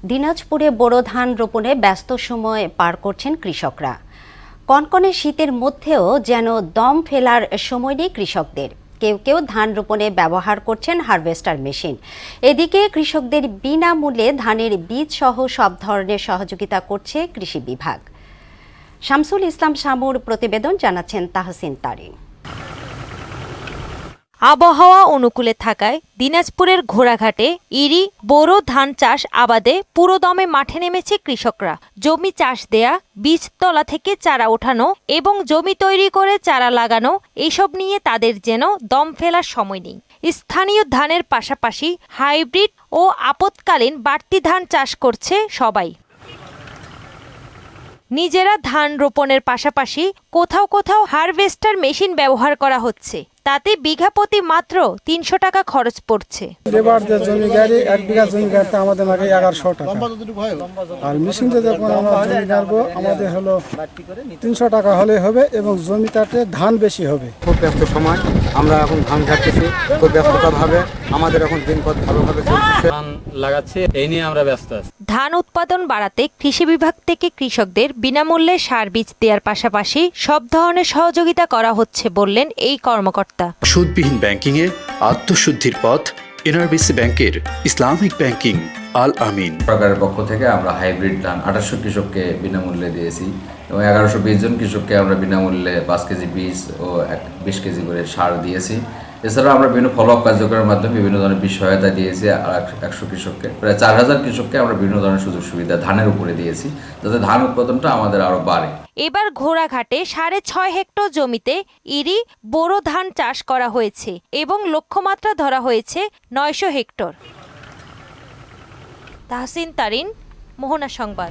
দিনাজপুরে বোরো ধান রোপণে ব্যস্ত সময় পার করছেন কৃষকরা। কনকনে শীতের মধ্যেও যেন দম ফেলার সময় নেই কৃষকদের। কেউ কেউ ধান রোপণে ব্যবহার করছেন হারভেস্টার মেশিন। এদিকে কৃষকদের বিনামূল্যে ধানের বীজ সহ সব ধরনের সহযোগিতা করছে কৃষি বিভাগ। শামসুল ইসলাম শামুর প্রতিবেদন, জানাচ্ছেন তাহসিন তারিন। আবহাওয়া অনুকূলে থাকায় দিনাজপুরের ঘোড়াঘাটে ইরি বোরো ধান চাষ আবাদে পুরোদমে মাঠে নেমেছে কৃষকরা। জমি চাষ দেয়া, বীজতলা থেকে চারা ওঠানো এবং জমি তৈরি করে চারা লাগানো, এসব নিয়ে তাদের যেন দম ফেলার সময় নেই। স্থানীয় ধানের পাশাপাশি হাইব্রিড ও আপৎকালীন বাড়তি ধান চাষ করছে সবাই। নিজেরা ধান রোপণের পাশাপাশি কোথাও কোথাও হারভেস্টার মেশিন ব্যবহার করা হচ্ছে। তাতে বিঘা প্রতি মাত্র ৩০০ টাকা খরচ পড়ছে। লেবারদের জমি গাড়ি 1 বিঘা জমি গাড়িতে আমাদের লাগে 1100 টাকা, আর মেশিনতে যখন আমরা জমি গাড়বো আমাদের হলো 300 টাকা হলে হবে এবং জমিটাতে ধান বেশি হবে। খুব ব্যস্ত সময়, আমরা এখন ধান কাটতেছি, খুব ব্যস্ততাভাবে আমাদের এখন দিনপথ ভালোভাবে চলছে। ধান লাগাচ্ছি, এই নিয়ে আমরা ব্যস্ত আছি। ধান উৎপাদন বাড়াতে কৃষি বিভাগ থেকে কৃষকদের বিনামূল্যে সার বীজ দেওয়ার পাশাপাশি সব ধরনের সহযোগিতা করা হচ্ছে বললেন এই কর্মকর্তা। সুদবিহীন ব্যাংকিংয়ে আত্মশুদ্ধির পথ এনআরবিসি ব্যাংকের ইসলামিক ব্যাংকিং আল আমিন। সরকারের পক্ষ থেকে আমরা হাইব্রিড ধান 2800 কৃষককে বিনামূল্যে দিয়েছি এবং 1120 জন কৃষককে আমরা বিনামূল্যে 5 কেজি বীজ ও 20 কেজি করে সার দিয়েছি। এছাড়াও আমরা বিভিন্ন ফলো আপ কার্যক্রমের মাধ্যমে বিভিন্ন ধরনের বীজ সহায়তা দিয়েছি। আর 100 কৃষককে, প্রায় 4000 কৃষককে আমরা বিভিন্ন ধরনের সুযোগ সুবিধা ধানের উপরে দিয়েছি, যাতে ধান উৎপাদনটা আমাদের আরো বাড়ে। এবার ঘোড়াঘাটে 6.5 হেক্টর জমিতে ইরি বোরো ধান চাষ করা হয়েছে এবং লক্ষ্যমাত্রা ধরা হয়েছে 900 হেক্টর। তাহসিন তারিন, মোহনা সংবাদ।